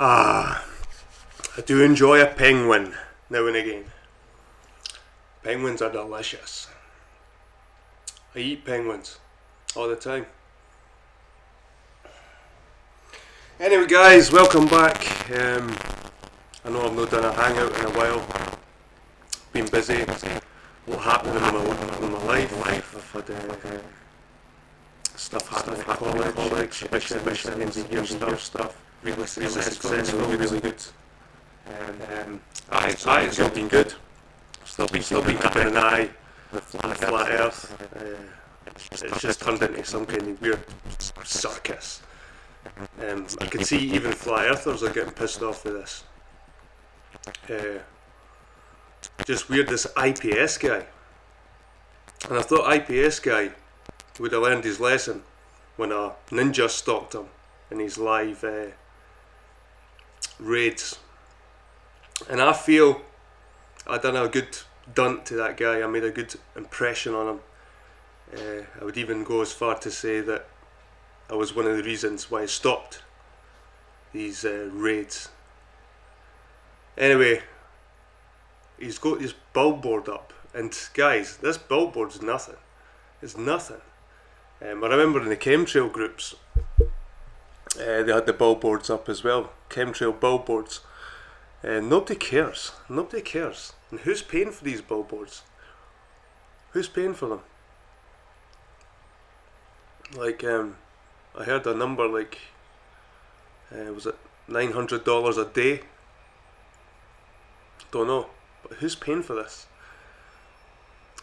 I do enjoy a penguin now and again. Penguins are delicious. I eat penguins all the time. Anyway guys, welcome back. I know I've not done a hangout in a while. Been busy. A lot happening in my life. I've had stuff happening at college, especially end of year stuff. Really successful, really good. It's all been good. Still been keeping an eye with flat Earth. It's just turned into some kind of weird circus. I can see even flat earthers are getting pissed off with this. Just weird, this IPS guy. And I thought IPS guy would have learned his lesson when a ninja stalked him in his live raids. And I feel I done a good dunt to that guy. I made a good impression on him. I would even go as far to say that I was one of the reasons why I stopped these raids. Anyway, he's got his billboard up, and guys, this billboard's nothing. It's nothing. I remember in the chemtrail groups, they had the billboards up as well, chemtrail billboards. Nobody cares. Nobody cares. And who's paying for these billboards? Who's paying for them? Like, I heard a number like, was it $900 a day? Don't know. But who's paying for this?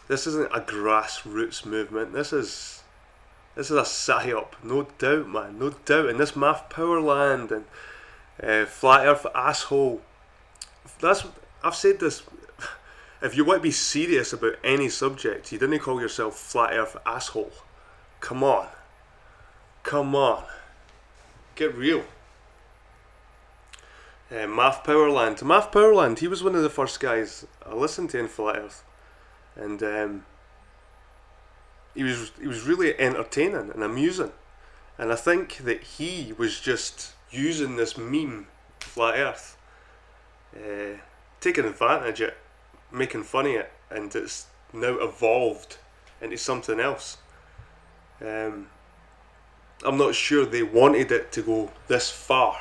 This isn't a grassroots movement. This is a psyop, no doubt, man, no doubt. In this math power land and flat earth asshole. I've said this. If you want to be serious about any subject, you didn't call yourself flat earth asshole. Come on. Get real. Math Powerland, he was one of the first guys I listened to in flat earth, and he was really entertaining and amusing, and I think that he was just using this meme flat earth, taking advantage of it, making fun of it, and it's now evolved into something else. I'm not sure they wanted it to go this far.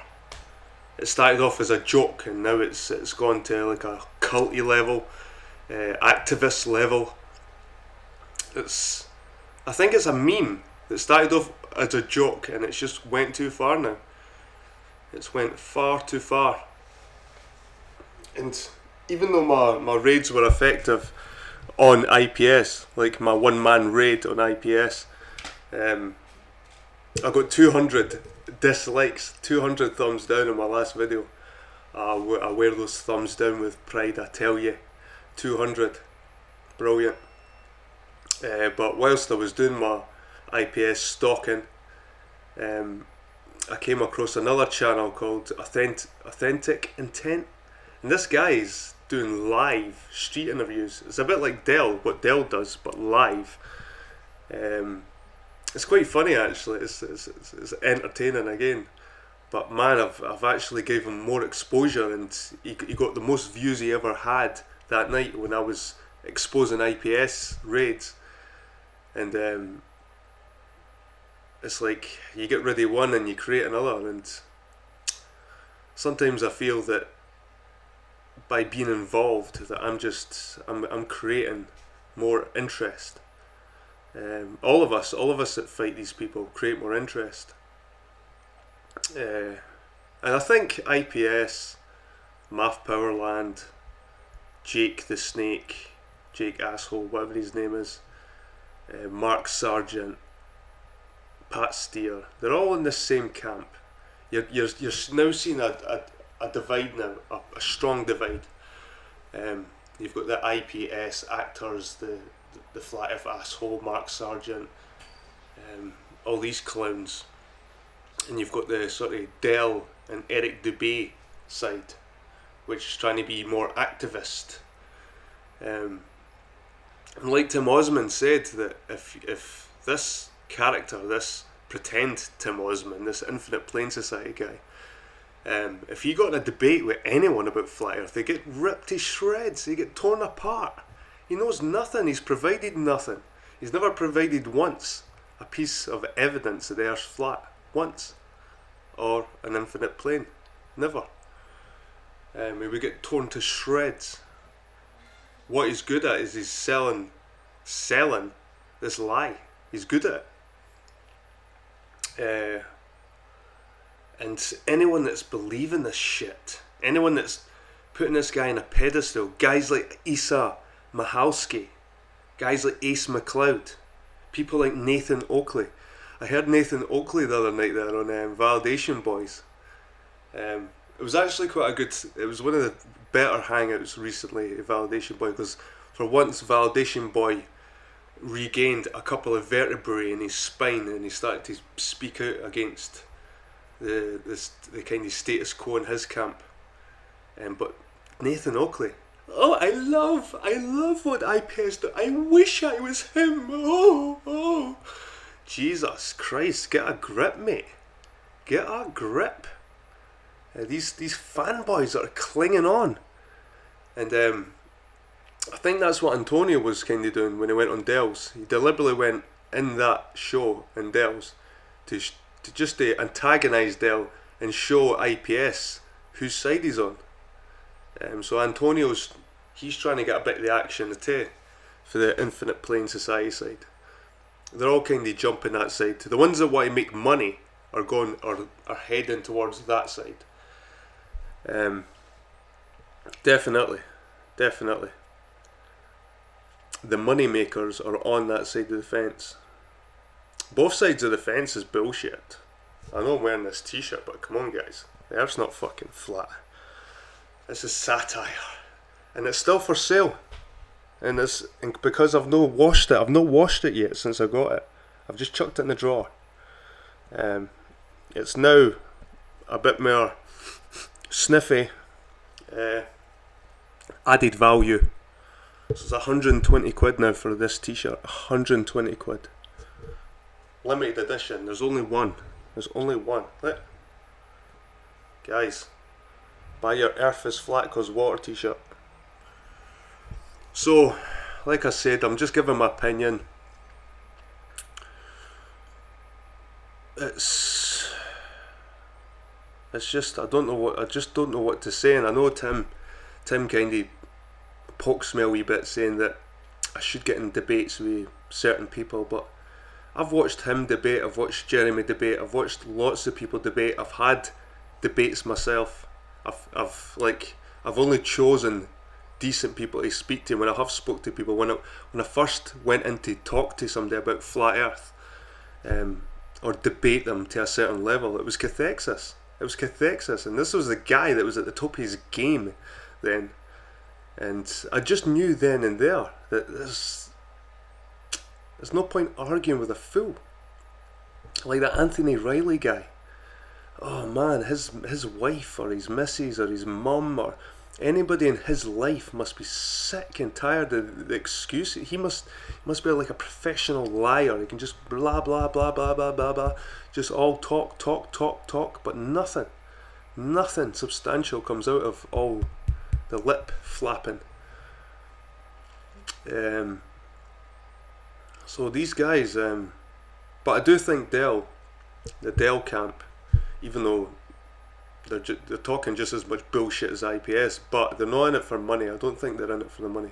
It started off as a joke, and now it's gone to like a culty level, activist level. I think it's a meme that started off as a joke, and it's just went too far now. It's went far too far. And even though my raids were effective on IPS, like my one-man raid on IPS, I got 200 dislikes, 200 thumbs down on my last video. I wear those thumbs down with pride, I tell you. 200. Brilliant. But whilst I was doing my IPS stalking, I came across another channel called Authentic Intent. And this guy's doing live street interviews. It's a bit like what Dell does, but live. It's quite funny actually. It's entertaining again. But man, I've actually gave him more exposure, and he got the most views he ever had that night when I was exposing IPS raids. And it's like you get rid of one and you create another, and sometimes I feel that by being involved that I'm creating more interest. All of us that fight these people create more interest. And I think IPS, Math Powerland, Jake the Snake, Jake Asshole, whatever his name is, Mark Sargent, Pat Steer, they're all in the same camp. You're now seeing a divide now, a strong divide. You've got the IPS actors, the flat F asshole Mark Sargent, all these clowns, and you've got the sort of Dell and Eric Dubé side, which is trying to be more activist. And like Tim Osmond said, that if this character, this pretend Tim Osmond, this Infinite Plane Society guy, if he got in a debate with anyone about flat Earth, they get ripped to shreds, they get torn apart. He knows nothing, he's provided nothing. He's never provided once a piece of evidence that the Earth's flat, once, or an infinite plane, never. We get torn to shreds. What he's good at is he's selling this lie. He's good at it. And anyone that's believing this shit, anyone that's putting this guy on a pedestal, guys like Issa Mahalski, guys like Ace McLeod, people like Nathan Oakley. I heard Nathan Oakley the other night there on Validation Boys. It was actually quite a good, it was one of the better hangouts recently at Validation Boy, because for once Validation Boy regained a couple of vertebrae in his spine and he started to speak out against the kind of status quo in his camp. But Nathan Oakley, oh, I love what IPS do. I wish I was him. Oh, Jesus Christ, get a grip, mate. Get a grip. These fanboys that are clinging on, and I think that's what Antonio was kind of doing when he went on Dells. He deliberately went in that show in Dells to just antagonise Dell and show IPS whose side he's on. So Antonio's, he's trying to get a bit of the action too for the Infinite Plane Society side. They're all kind of jumping that side. The ones that want to make money are heading towards that side. Definitely. The money makers are on that side of the fence. Both sides of the fence is bullshit. I know I'm wearing this t-shirt, but come on guys, the Earth's not fucking flat. This is satire, and it's still for sale. And because I've not washed it yet since I got it. I've just chucked it in the drawer. It's now a bit more sniffy, added value. So it's 120 quid now for this t-shirt. 120 quid. Limited edition. There's only one. Look. Guys, buy your Earth is Flat 'Cause Water t-shirt. So, like I said, I'm just giving my opinion. It's just I just don't know what to say, and I know Tim kind of pokes me a wee bit saying that I should get in debates with certain people, but I've watched him debate, I've watched Jeremy debate, I've watched lots of people debate, I've had debates myself. I've only chosen decent people to speak to when I have spoke to people. When I first went in to talk to somebody about flat Earth, or debate them to a certain level, it was cathexis. And this was the guy that was at the top of his game then. And I just knew then and there that there's no point arguing with a fool. Like that Anthony Riley guy. Oh man, his wife or his missus or his mum or anybody in his life must be sick and tired of the excuse. He must be like a professional liar. He can just blah blah blah blah blah blah blah, just all talk, but nothing substantial comes out of all the lip flapping. So these guys, but I do think the Dell camp, even though they're talking just as much bullshit as IPS, but they're not in it for money. I don't think they're in it for the money.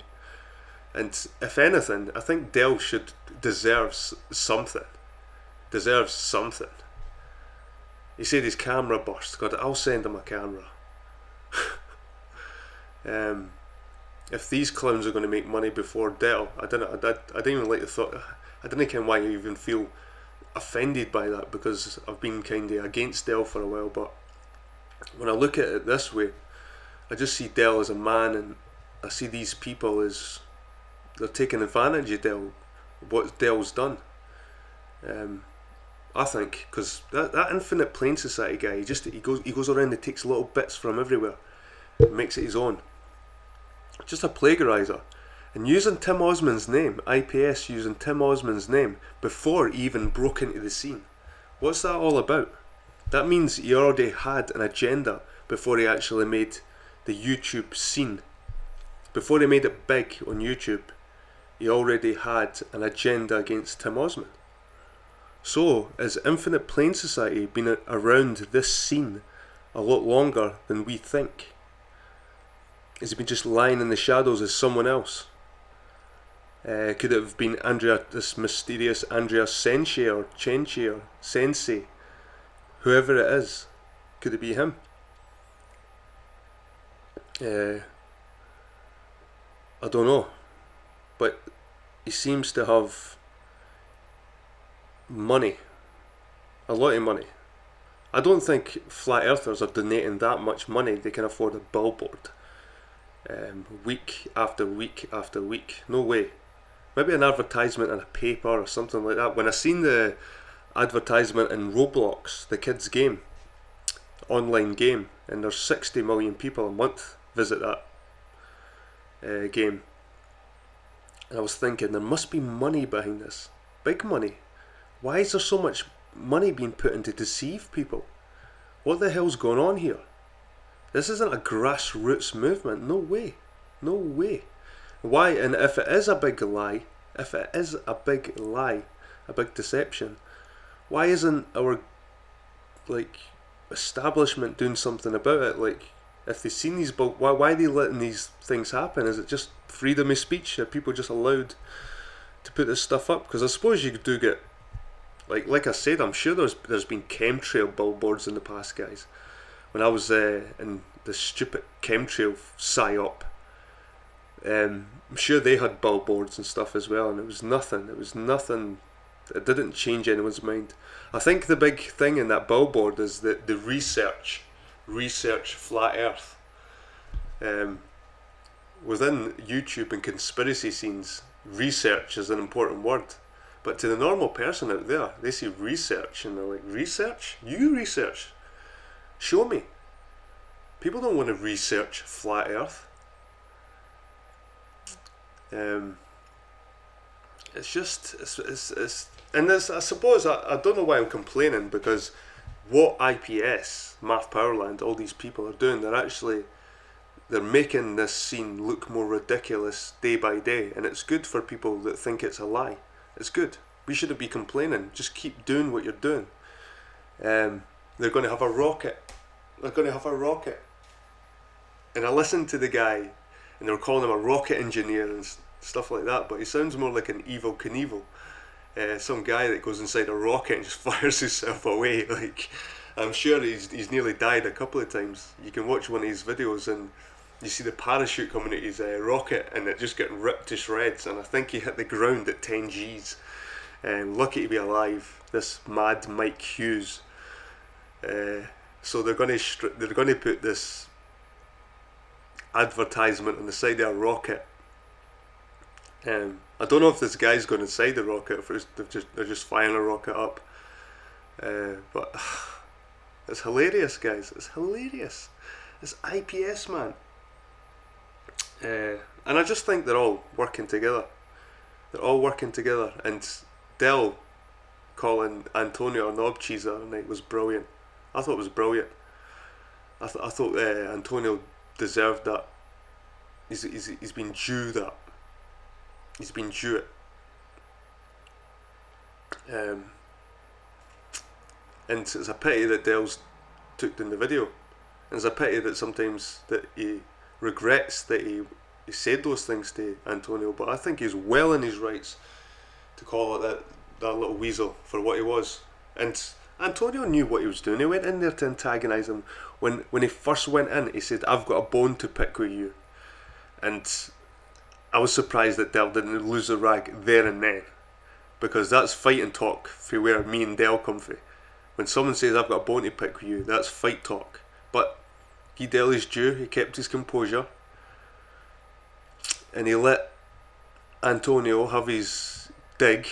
And if anything, I think Dell deserves something. He said his camera burst. God, I'll send him a camera. If these clowns are going to make money before Dell, I didn't even like the thought. I didn't know why you even feel offended by that because I've been kind of against Dell for a while, but when I look at it this way, I just see Dell as a man, and I see these people as they're taking advantage of Dell, what Dell's done. I think because that Infinite Plane Society guy, he goes around and takes little bits from everywhere, and makes it his own. Just a plagiarizer, and using Tim Osman's name, IPS using Tim Osman's name before he even broke into the scene. What's that all about? That means he already had an agenda before he actually made the YouTube scene. Before he made it big on YouTube, he already had an agenda against Tim Osman. So, has Infinite Plane Society been around this scene a lot longer than we think? Has he been just lying in the shadows as someone else? Could it have been this mysterious Andrea Senshi or Chenchi or Sensei? Whoever it is, could it be him? I don't know, but he seems to have money, a lot of money. I don't think flat earthers are donating that much money they can afford a billboard week after week after week. No way. Maybe an advertisement in a paper or something like that. When I seen the advertisement in Roblox, the kids game, online game, and there's 60 million people a month visit that game, and I was thinking there must be money behind this, big money. Why is there so much money being put in to deceive people? What the hell's going on here? This isn't a grassroots movement. No way. No way. Why? And if it is a big lie, a big deception, why isn't our establishment doing something about it? Like, if they've seen these, why are they letting these things happen? Is it just freedom of speech? Are people just allowed to put this stuff up? Because I suppose you do get, like I said, I'm sure there's been chemtrail billboards in the past, guys. When I was in the stupid chemtrail psyop, I'm sure they had billboards and stuff as well, and it was nothing. It didn't change anyone's mind. I think the big thing in that billboard is that the research flat earth. Within YouTube and conspiracy scenes, research is an important word. But to the normal person out there, they see research and they're like, research? You research? Show me. People don't want to research flat earth. I suppose I don't know why I'm complaining, because what IPS, Math Powerland, all these people are doing, they're making this scene look more ridiculous day by day, and it's good for people that think it's a lie. It's good. We shouldn't be complaining. Just keep doing what you're doing. They're going to have a rocket. And I listened to the guy, and they were calling him a rocket engineer and stuff like that, but he sounds more like an Evil Knievel. Some guy that goes inside a rocket and just fires himself away. Like, I'm sure he's nearly died a couple of times. You can watch one of his videos and you see the parachute coming at his rocket and it just getting ripped to shreds, and I think he hit the ground at 10 Gs. Lucky to be alive, this mad Mike Hughes. So they're going to put this advertisement on the side of a rocket. I don't know if this guy's going inside the rocket, or if they're just firing a rocket up. But it's hilarious, guys. It's hilarious. It's IPS, man. And I just think they're all working together. And Dell calling Antonio a knob cheese the other night was brilliant. I thought it was brilliant. I thought Antonio deserved that. He's been due that. He's been due it. And it's a pity that Dell's took in the video. And it's a pity that sometimes that he regrets that he said those things to Antonio, but I think he's well in his rights to call it that little weasel for what he was. And Antonio knew what he was doing. He went in there to antagonise him. When he first went in, he said, "I've got a bone to pick with you." And I was surprised that Dell didn't lose the rag there and then. because that's fighting talk for where me and Dell come from. When someone says I've got a bone to pick with you, that's fight talk. But he dealt his due, he kept his composure, and he let Antonio have his dig,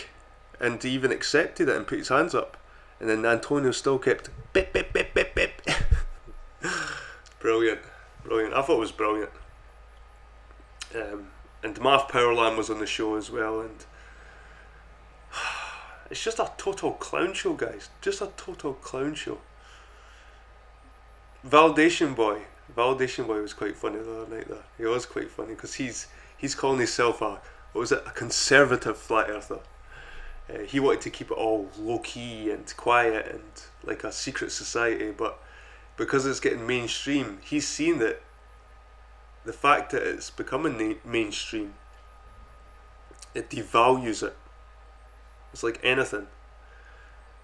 and he even accepted it and put his hands up. And then Antonio still kept bip bip bip bip bip. Brilliant. I thought it was brilliant. And Math Powerland was on the show as well, and it's just a total clown show, guys. Just a total clown show. Validation Boy was quite funny the other night there. He was quite funny because he's calling himself a conservative flat earther. He wanted to keep it all low key and quiet and like a secret society, but because it's getting mainstream, he's seen that the fact that it's becoming mainstream, it devalues it. It's like anything.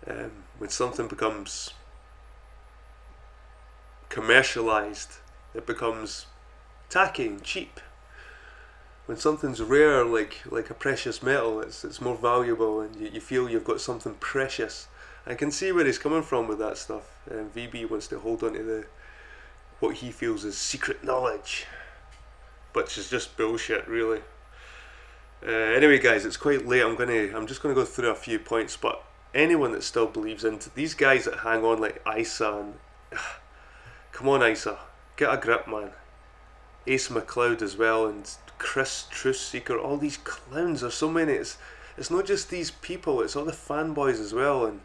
When something becomes commercialized, it becomes tacky and cheap. When something's rare, like a precious metal, it's more valuable, and you feel you've got something precious. I can see where he's coming from with that stuff. VB wants to hold on to what he feels is secret knowledge, which is just bullshit, really. Anyway, guys, it's quite late. I'm just gonna go through a few points, but anyone that still believes into these guys that hang on like Isa and come on, Isa, get a grip, man. Ace McLeod as well, and Chris Truth Seeker. All these clowns. There's so many. It's not just these people. It's all the fanboys as well. And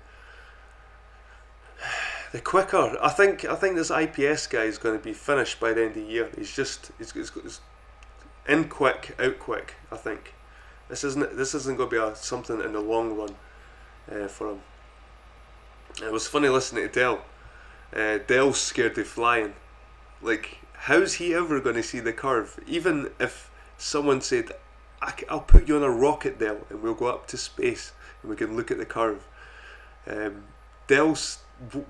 the quicker, I think this IPS guy is going to be finished by the end of the year. He's in quick, out quick. I think this isn't going to be something in the long run for him. It was funny listening to Dell. Dell's scared of flying. Like, how's he ever going to see the curve? Even if someone said, I'll put you on a rocket, Dell, and we'll go up to space and we can look at the curve. Dell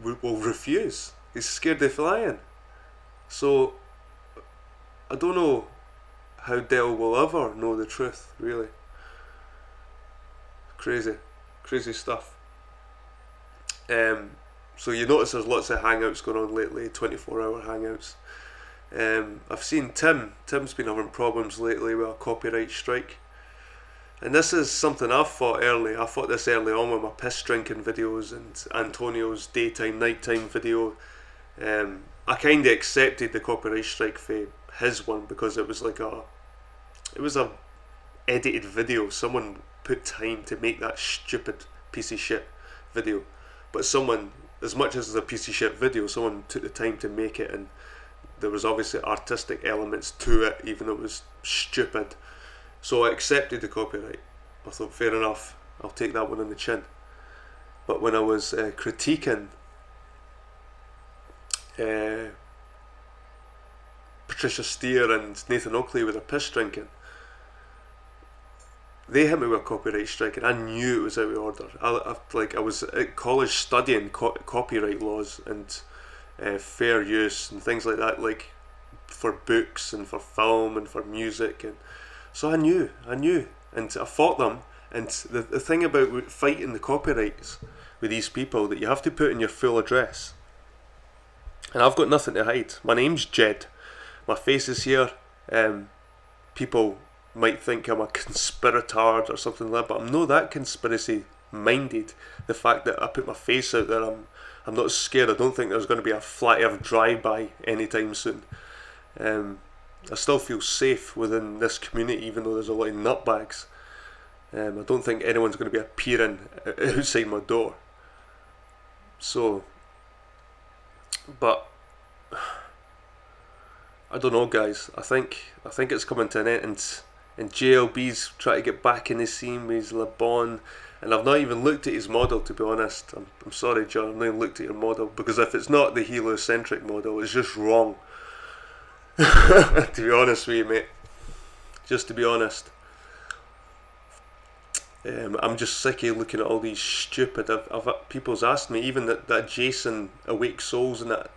will refuse. He's scared of flying. So I don't know how Dell will ever know the truth, really. Crazy stuff. So you notice there's lots of hangouts going on lately, 24-hour hangouts. I've seen Tim's been having problems lately with a copyright strike. And this is something I fought early. I fought this early on with my piss drinking videos and Antonio's daytime, nighttime video. I kind of accepted the copyright strike for his one because it was a edited video. Someone put time to make that stupid piece of shit video. But someone, as much as it's a piece of shit video, someone took the time to make it, and there was obviously artistic elements to it, even though it was stupid. So I accepted the copyright. I thought, fair enough, I'll take that one on the chin. But when I was critiquing Patricia Steer and Nathan Oakley with their piss drinking, they hit me with a copyright strike, and I knew it was out of order. I was at college studying copyright laws and fair use and things like that, like for books and for film and for music, and so I knew, and I fought them. And the thing about fighting the copyrights with these people, that you have to put in your full address, and I've got nothing to hide. My name's Jed, my face is here. People might think I'm a conspirator or something like that, but I'm not that conspiracy minded. The fact that I put my face out there, I'm not scared. I don't think there's going to be a flat earth drive-by anytime soon. I still feel safe within this community, even though there's a lot of nutbags. I don't think anyone's going to be appearing outside my door. So, but I don't know, guys. I think it's coming to an end, and JLB's trying to get back in the scene with his Le Bon. And I've not even looked at his model, to be honest. I'm sorry, John, I've not even looked at your model, because if it's not the heliocentric model, it's just wrong. To be honest with you, mate. Just to be honest. I'm just sick of looking at all these stupid... people's asked me, even that Jason Awake Souls and that...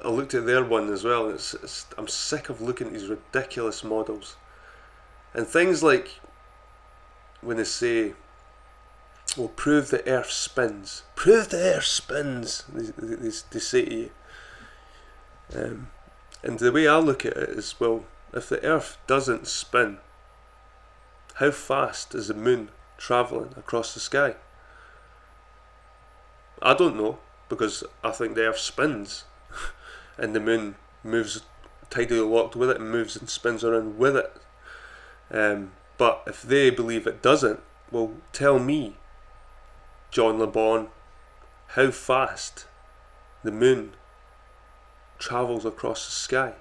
I looked at their one as well. I'm sick of looking at these ridiculous models. And things like when they say Well, prove the earth spins. Prove the earth spins, they say to you. And the way I look at it is, well, if the earth doesn't spin, how fast is the moon travelling across the sky? I don't know, because I think the earth spins and the moon moves tidally locked with it and moves and spins around with it. But if they believe it doesn't, well, tell me, John LeBon, how fast the moon travels across the sky.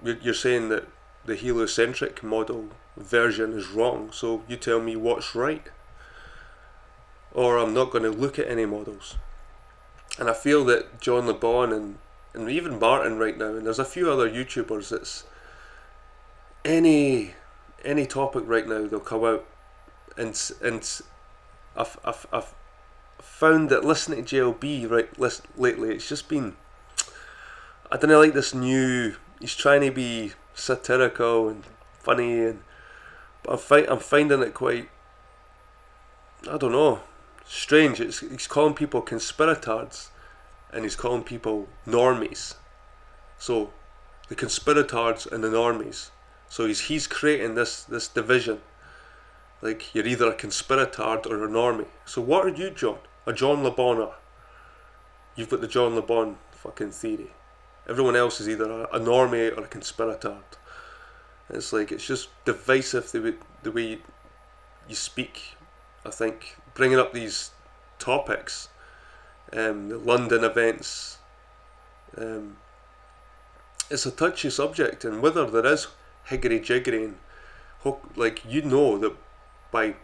You're saying that the heliocentric model version is wrong, so you tell me what's right. Or I'm not going to look at any models. And I feel that John LeBon and even Martin right now, and there's a few other YouTubers that's any topic right now they'll come out, and I've found that listening to JLB lately, it's just been, I don't know, like this new, he's trying to be satirical and funny, but I'm finding it quite, I don't know, strange. He's calling people conspiratards and he's calling people normies. So the conspiratards and the normies. So he's creating this division. Like, you're either a conspiratard or a normie. So what are you, John? A John LeBoner. You've got the John LeBon fucking theory. Everyone else is either a normie or a conspiratard. It's like, it's just divisive the way you speak. I think bringing up these topics, the London events, it's a touchy subject, and whether there is higgery jiggery and like, you know that by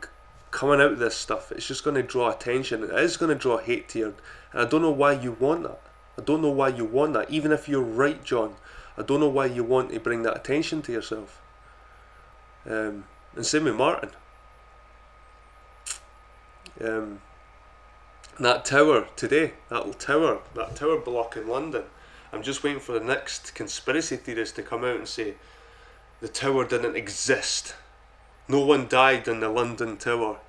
coming out of this stuff, it's just going to draw attention. It is going to draw hate to you, and I don't know why you want that. I don't know why you want that. Even if you're right, John, I don't know why you want to bring that attention to yourself. And same with Martin. That tower today, that tower block in London, I'm just waiting for the next conspiracy theorist to come out and say the tower didn't exist. No one died in the London Tower.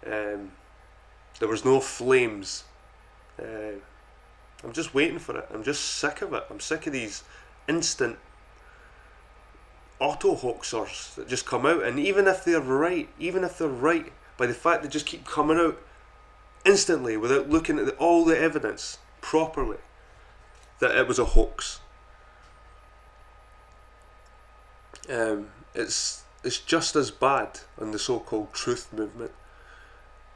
There was no flames. I'm just waiting for it. I'm just sick of it. I'm sick of these instant auto hoaxers that just come out, and even if they're right, by the fact they just keep coming out instantly without looking at all the evidence properly, that it was a hoax. It's just as bad on the so-called truth movement,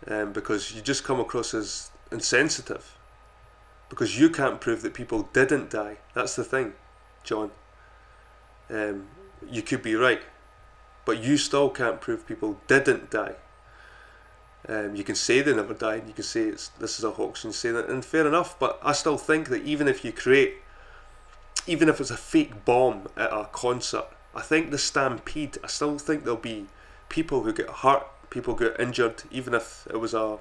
because you just come across as insensitive, because you can't prove that people didn't die. That's the thing, John. You could be right, but you still can't prove people didn't die. You can say they never died, you can say this is a hoax, and say that, and fair enough, but I still think that even if it's a fake bomb at a concert, I think the stampede, I still think there'll be people who get hurt, people get injured, even if it was a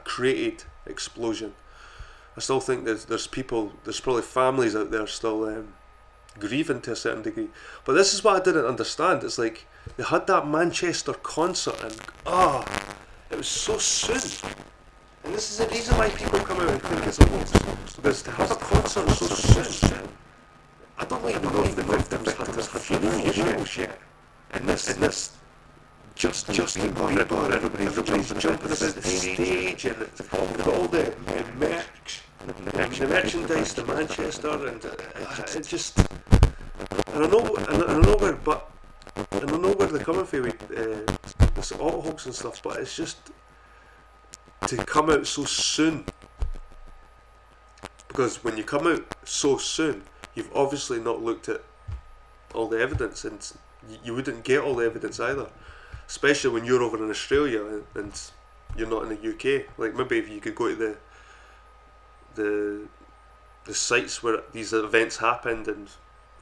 created explosion. I still think there's probably families out there still grieving to a certain degree. But this is what I didn't understand. It's like, they had that Manchester concert, and it was so soon. And this is the reason why people come out and think it's a hoax, because to have a concert so soon, I don't even know if the victims had their funerals yet. And this just Billboard, everybody's jumping about the stage, and they've got all the merch, the merchandise to Manchester, and it just, I don't know where they're coming from with this auto hoax and stuff, but it's just to come out so soon. Because when you come out so soon, you've obviously not looked at all the evidence, and you wouldn't get all the evidence either. Especially when you're over in Australia and you're not in the UK. Like, maybe if you could go to the sites where these events happened and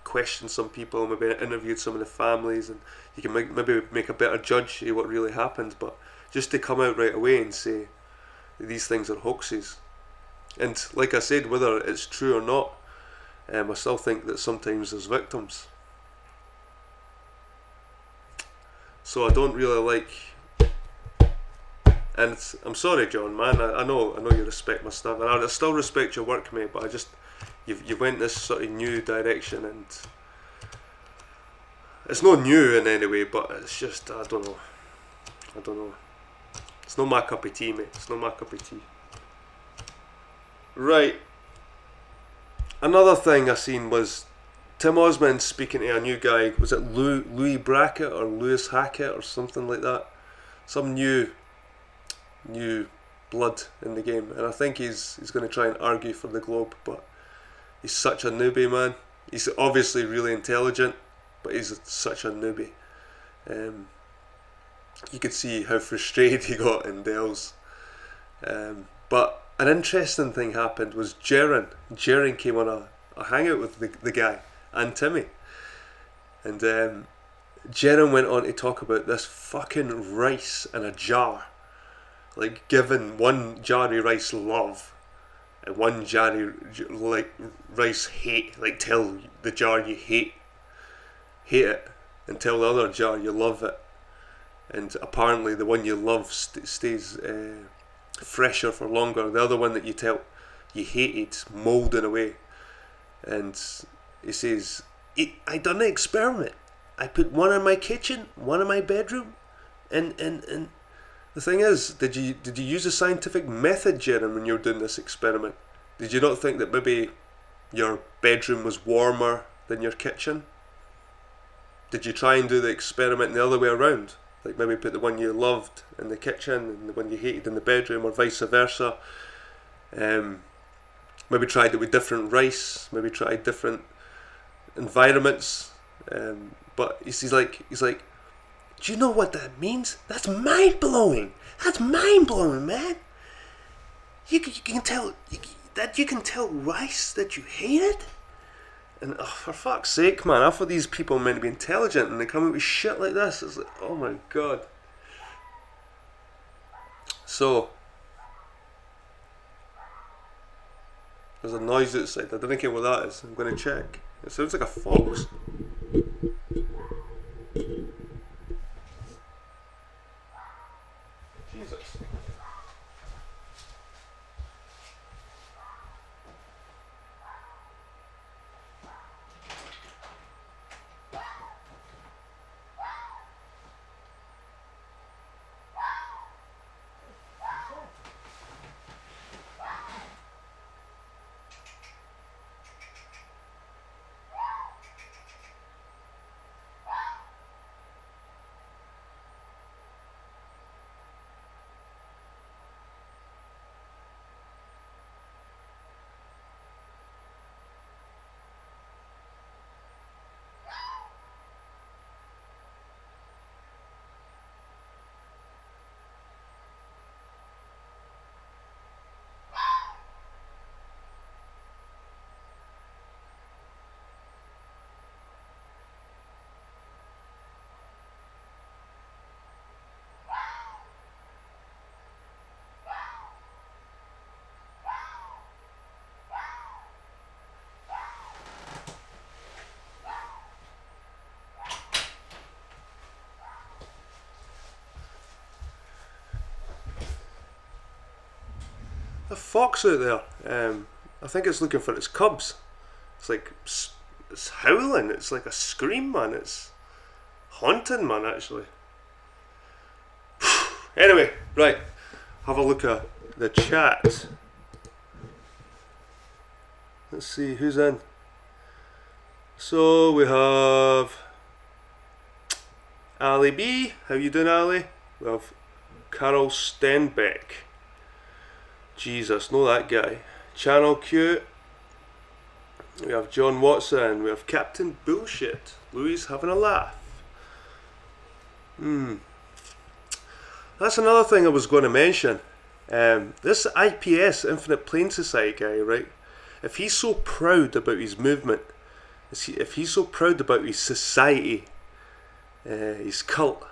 question some people, maybe interviewed some of the families, and you can maybe make a better judge of what really happened. But just to come out right away and say these things are hoaxes, and like I said, whether it's true or not, I still think that sometimes there's victims. So I don't really like And I'm sorry, John, man. I know you respect my stuff, and I still respect your work, mate. But I just you went this sort of new direction, and it's not new in any way, but it's just I don't know. It's not my cup of tea, mate. It's not my cup of tea. Right. Another thing I seen was Tim Osmond speaking to a new guy. Was it Louis Brackett or Lewis Hackett or something like that? Some new blood in the game, and I think he's going to try and argue for the Globe, but he's such a newbie, man. He's obviously really intelligent, but he's such a newbie. You could see how frustrated he got in Dells. But an interesting thing happened was Jaren came on a hangout with the guy and Timmy, and Jaren went on to talk about this fucking rice in a jar, like giving one jar of rice love and one jar of like rice hate, like tell the jar you hate it and tell the other jar you love it, and apparently the one you love stays fresher for longer. The other one that you tell you hated moulding away. And he says, I done an experiment. I put one in my kitchen, one in my bedroom, and the thing is, did you use a scientific method, Jaren, when you were doing this experiment? Did you not think that maybe your bedroom was warmer than your kitchen? Did you try and do the experiment the other way around? Like maybe put the one you loved in the kitchen and the one you hated in the bedroom, or vice versa. Maybe tried it with different rice. Maybe tried different environments. But he's like, do you know what that means? That's mind blowing. That's mind blowing, man. You can tell you can tell rice that you hate it. And for fuck's sake, man, I thought these people were meant to be intelligent, and they come out with shit like this. It's like, oh my god. So, there's a noise outside. I don't care what that is. I'm going to check. It sounds like a fox. Jesus. A fox out there. I think it's looking for its cubs. It's like it's howling. It's like a scream, man. It's haunting, man. Actually. Anyway, right. Have a look at the chat. Let's see who's in. So we have Ali B. How you doing, Ali? We have Carol Stenbeck. Jesus, know that guy. Channel Q. We have John Watson. We have Captain Bullshit. Louis having a laugh. That's another thing I was going to mention. This IPS, Infinite Plane Society guy, right? If he's so proud about his movement, if he's so proud about his society, his cult,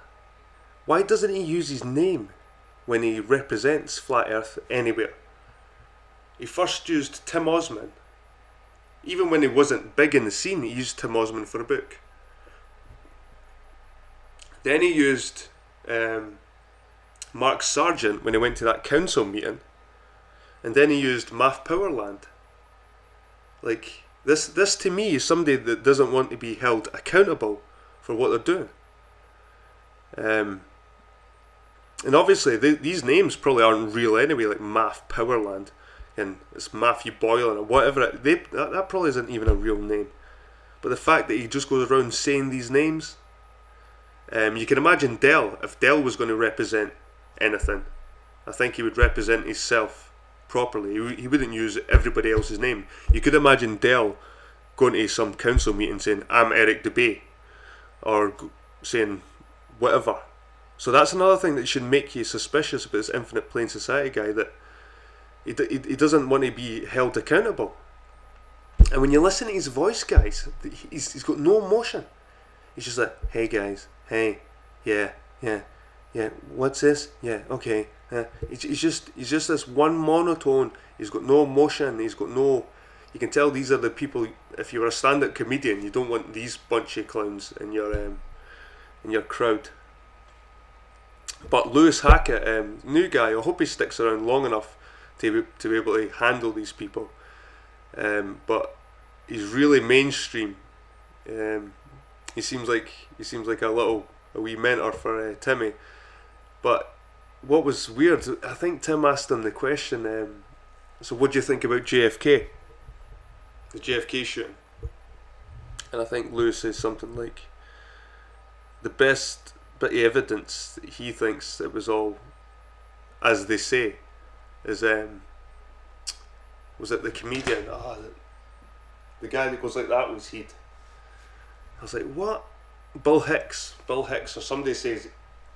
why doesn't he use his name when he represents Flat Earth anywhere? He first used Tim Osmond. Even when he wasn't big in the scene, he used Tim Osmond for a book. Then he used Mark Sargent when he went to that council meeting, and then he used Math Powerland. Like, this to me is somebody that doesn't want to be held accountable for what they're doing. And obviously these names probably aren't real anyway, like Math Powerland and it's Matthew Boylan or whatever. That probably isn't even a real name. But the fact that he just goes around saying these names, you can imagine Dell, if Dell was going to represent anything, I think he would represent himself properly. He wouldn't use everybody else's name. You could imagine Dell going to some council meeting saying, I'm Eric DeBay, or saying whatever. So that's another thing that should make you suspicious about this Infinite Plane Society guy, that he doesn't want to be held accountable. And when you listen to his voice, guys, he's got no emotion. He's just like, hey guys, hey, yeah, what's this? Yeah, okay. He's just this one monotone. He's got no emotion. He's got no. You can tell these are the people. If you were a stand-up comedian, you don't want these bunch of clowns in your crowd. But Lewis Hackett, new guy, I hope he sticks around long enough to be able to handle these people. But he's really mainstream. He seems like a wee mentor for Timmy. But what was weird, I think Tim asked him the question, so what do you think about JFK? The JFK shooting. And I think Lewis says something like, the best bit of evidence that he thinks it was all as they say is was it the comedian, the guy that goes like that was Heath. I was like, what? Bill Hicks or somebody says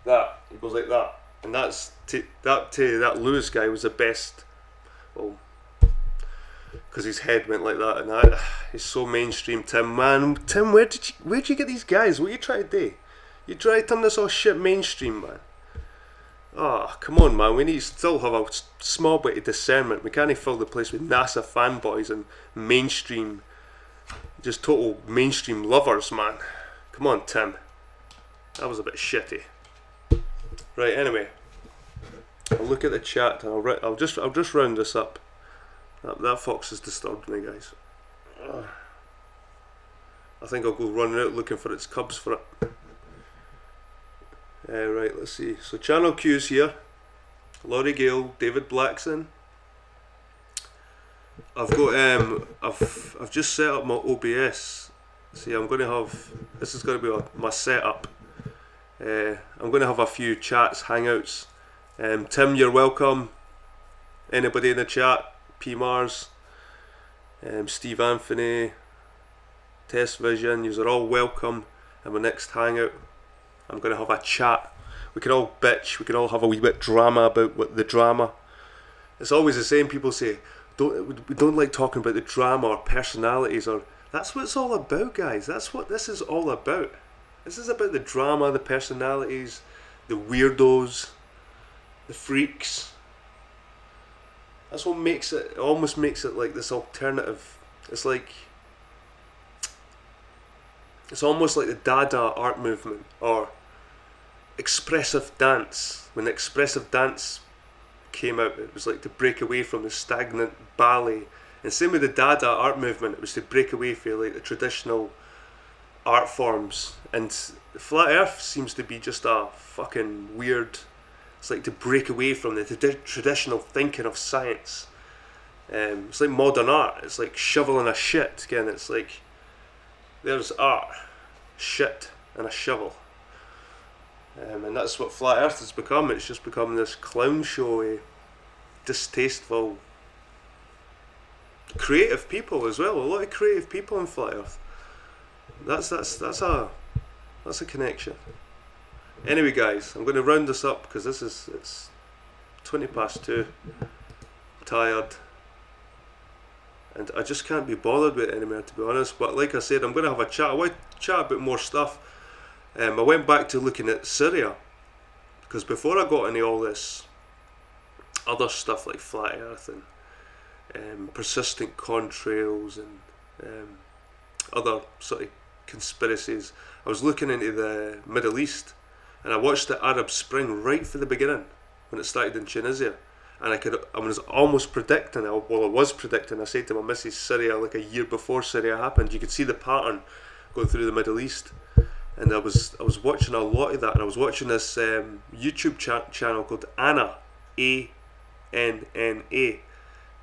that, he goes like that, and that Lewis guy was the best. Well, because his head went like that, and he's so mainstream. Tim, where'd you get these guys? What you trying to do? You try to turn this all shit mainstream, man. Oh, come on, man. We need to still have a small bit of discernment. We can't fill the place with NASA fanboys and mainstream, just total mainstream lovers, man. Come on, Tim. That was a bit shitty. Right, anyway. I'll look at the chat and I'll just round this up. That fox has disturbed me, guys. I think I'll go running out looking for its cubs for it. Right, let's see. So Channel Q's here. Laurie Gale, David Blackson. I've got I've just set up my OBS. See, I'm going to have, this is going to be my setup. I'm going to have a few chats, hangouts. Tim, you're welcome. Anybody in the chat? P Mars, Steve Anthony, Test Vision, you're all welcome in my next hangout. I'm going to have a chat. We can all bitch, we can all have a wee bit drama about what the drama. It's always the same, people say, we don't like talking about the drama or personalities, or that's what it's all about, guys. That's what this is all about. This is about the drama, the personalities, the weirdos, the freaks. That's what makes it almost makes it like this alternative. It's almost like the Dada art movement or expressive dance. When expressive dance came out, it was like to break away from the stagnant ballet. And same with the Dada art movement, it was to break away from like the traditional art forms. And Flat Earth seems to be just a fucking weird. It's like to break away from the traditional thinking of science. It's like modern art. It's like shoveling a shit. Again, it's like there's art, shit, and a shovel. And that's what Flat Earth has become. It's just become this clown showy, distasteful, creative people as well. A lot of creative people in Flat Earth. That's a connection. Anyway, guys, I'm going to round this up because it's 2:20. I'm tired, and I just can't be bothered with it anymore, to be honest. But like I said, I'm going to have a chat. I want to chat about more stuff. I went back to looking at Syria because before I got into all this other stuff like Flat Earth and persistent contrails and other sort of conspiracies, I was looking into the Middle East. And I watched the Arab Spring right from the beginning. when it started in Tunisia. And I was almost predicting, I was predicting, I said to my missus, Syria, like a year before Syria happened, you could see the pattern going through the Middle East. And I was watching a lot of that, and I was watching this YouTube channel called Anna, ANNA.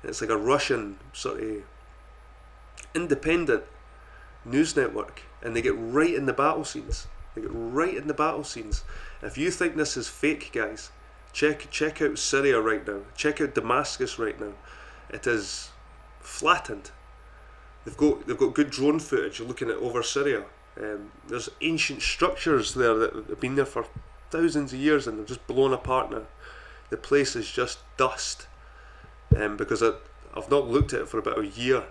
It's like a Russian sort of independent news network, and they get right in the battle scenes. If you think this is fake, guys, check out Syria right now. Check out Damascus right now. It is flattened. They've got good drone footage looking at over Syria. There's ancient structures there that have been there for thousands of years, and they're just blown apart now. The place is just dust. Because I've not looked at it for about a year,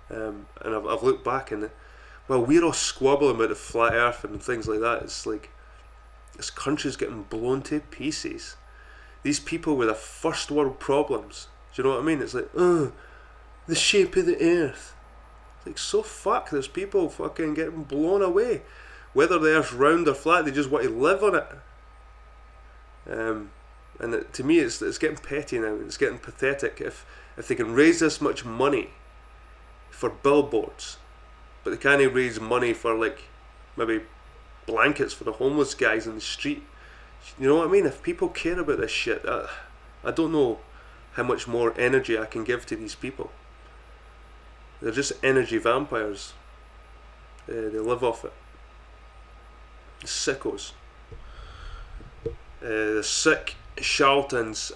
and I've looked back, and well, we're all squabbling about the flat earth and things like that. It's like this country's getting blown to pieces. These people with the first world problems, do you know what I mean? It's like, the shape of the earth. It's like, so fuck, there's people fucking getting blown away. Whether the earth's round or flat, they just want to live on it. And to me, it's getting petty now. It's getting pathetic. If they can raise this much money for billboards, but they can't raise money for like maybe blankets for the homeless guys in the street. You know what I mean? If people care about this shit, I don't know how much more energy I can give to these people. They're just energy vampires. They live off it. The sickos. The sick charlatans.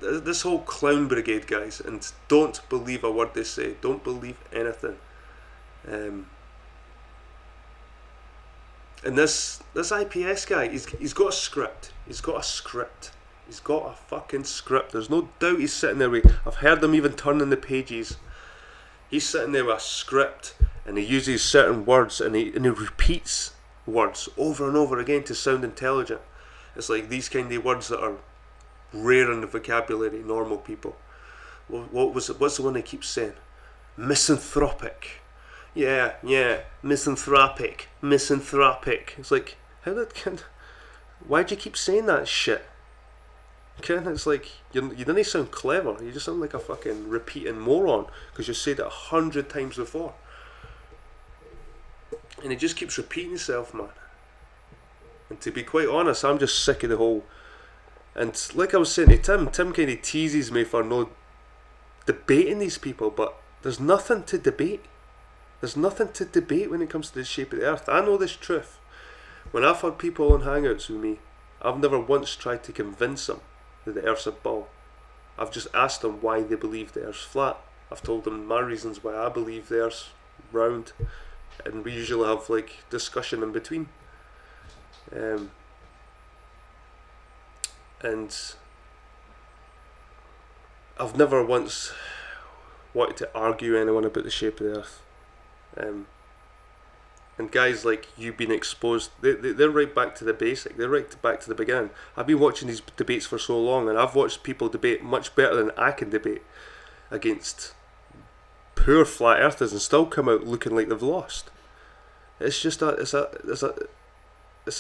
This whole clown brigade, guys, and don't believe a word they say. Don't believe anything. And this IPS guy, he's got a script. He's got a fucking script. There's no doubt he's sitting there I've heard him even turning the pages. He's sitting there with a script, and he uses certain words, and he repeats words over and over again to sound intelligent. It's like these kind of words that are rare in the vocabulary of normal people. What's the one they keep saying? Misanthropic. Yeah, misanthropic. It's like, why'd you keep saying that shit? It's like, you didn't sound clever, you just sound like a fucking repeating moron, because you said it 100 times before. And he just keeps repeating himself, man. And to be quite honest, I'm just sick of the whole... And like I was saying to Tim kind of teases me for no debating these people, but there's nothing to debate. There's nothing to debate when it comes to the shape of the earth. I know this truth. When I've had people on hangouts with me, I've never once tried to convince them that the earth's a ball. I've just asked them why they believe the earth's flat. I've told them my reasons why I believe the earth's round, and we usually have like discussion in between. And I've never once wanted to argue anyone about the shape of the earth. And guys like you being exposed, they're right back to the basic. They're right back to the beginning. I've been watching these debates for so long, and I've watched people debate much better than I can debate against poor flat earthers and still come out looking like they've lost. It's just it's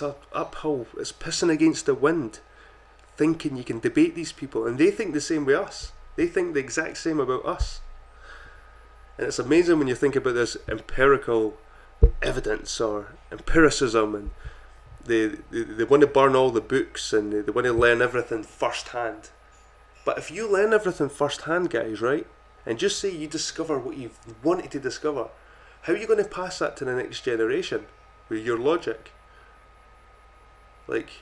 a uphill. It's pissing against the wind, thinking you can debate these people, and they think the same way us. They think the exact same about us. And it's amazing when you think about this empirical evidence or empiricism, and they want to burn all the books, and they want to learn everything firsthand. But if you learn everything firsthand, guys, right, and just say you discover what you've wanted to discover, how are you going to pass that to the next generation with your logic? Like,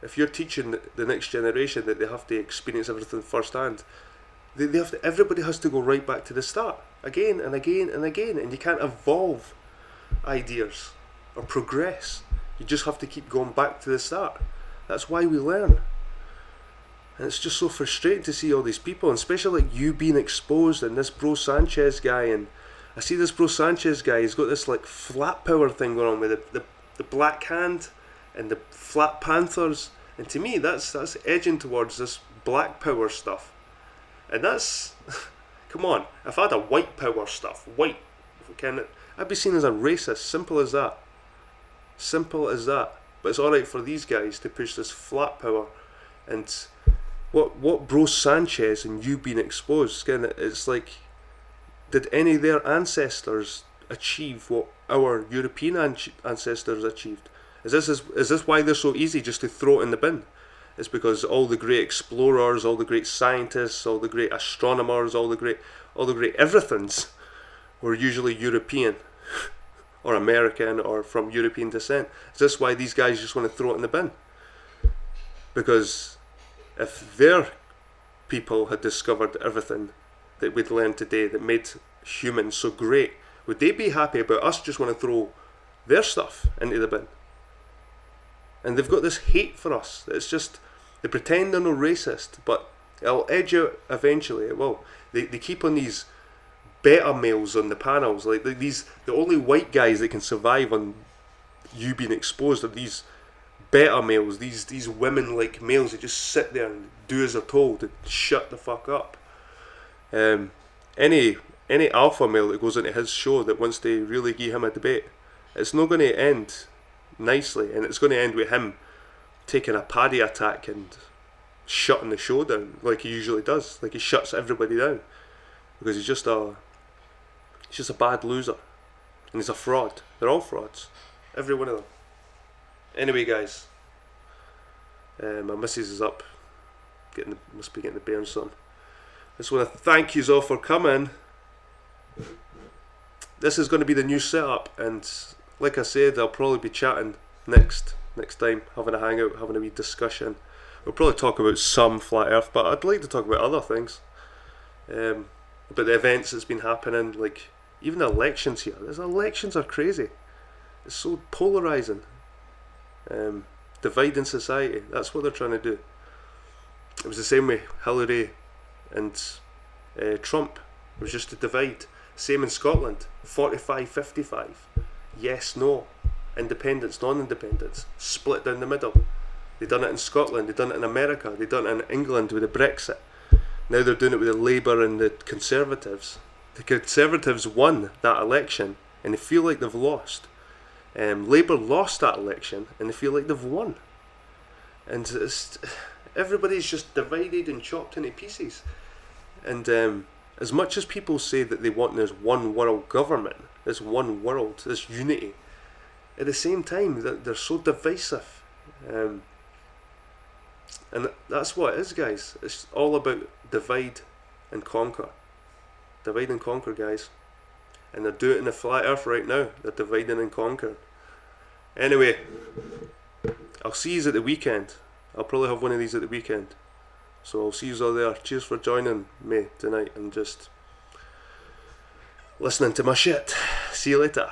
if you're teaching the next generation that they have to experience everything firsthand, they have to, everybody has to go right back to the start again and again and again, and you can't evolve ideas or progress. You just have to keep going back to the start. That's why we learn. And it's just so frustrating to see all these people, and especially like you being exposed, and this Bro Sanchez guy, and I see this Bro Sanchez guy, he's got this like flat power thing going on with the black hand and the flat panthers, and to me that's edging towards this black power stuff. And that's come on, if I had a white power stuff, I'd be seen as a racist. Simple as that. But it's alright for these guys to push this flat power, and what bro Sanchez and you being exposed, again, it's like, did any of their ancestors achieve what our European ancestors achieved? Is this why they're so easy just to throw it in the bin? It's because all the great explorers, all the great scientists, all the great astronomers, all the great everythings were usually European or American or from European descent. Is this why these guys just want to throw it in the bin? Because if their people had discovered everything that we'd learned today that made humans so great, would they be happy about us just want to throw their stuff into the bin? And they've got this hate for us. It's just, they pretend they're no racist, but it'll edge out eventually. It will. They keep on these beta males on the panels, like the only white guys that can survive on you being exposed are these beta males, these women like males that just sit there and do as they're told and shut the fuck up. Any alpha male that goes into his show that wants to really give him a debate, it's not going to end nicely, and it's going to end with him taking a paddy attack and shutting the show down like he usually does. Like he shuts everybody down because he's just a bad loser, and he's a fraud. They're all frauds, every one of them. Anyway, guys, my missus is up, must be getting the bairns on. I just want to thank you all for coming. This is going to be the new setup, and like I said, I'll probably be chatting next time, having a hangout, having a wee discussion. We'll probably talk about some flat earth, but I'd like to talk about other things. About the events that's been happening, like even the elections here. These elections are crazy. It's so polarising. Dividing society. That's what they're trying to do. It was the same with Hillary and Trump. It was just to divide. Same in Scotland. 45-55. Yes, no. Independence, non-independence. Split down the middle. They done it in Scotland. They done it in America. They done it in England with the Brexit. Now they're doing it with the Labour and the Conservatives. The Conservatives won that election and they feel like they've lost. Labour lost that election and they feel like they've won. And everybody's just divided and chopped into pieces. And as much as people say that they want this one world government, this one world, this unity, at the same time they're so divisive. And that's what it is, guys. It's all about divide and conquer. Divide and conquer, guys. And they're doing it in the flat earth right now. They're dividing and conquering. Anyway, I'll see you at the weekend. I'll probably have one of these at the weekend. So I'll see you all there. Cheers for joining me tonight and just listening to my shit. See you later.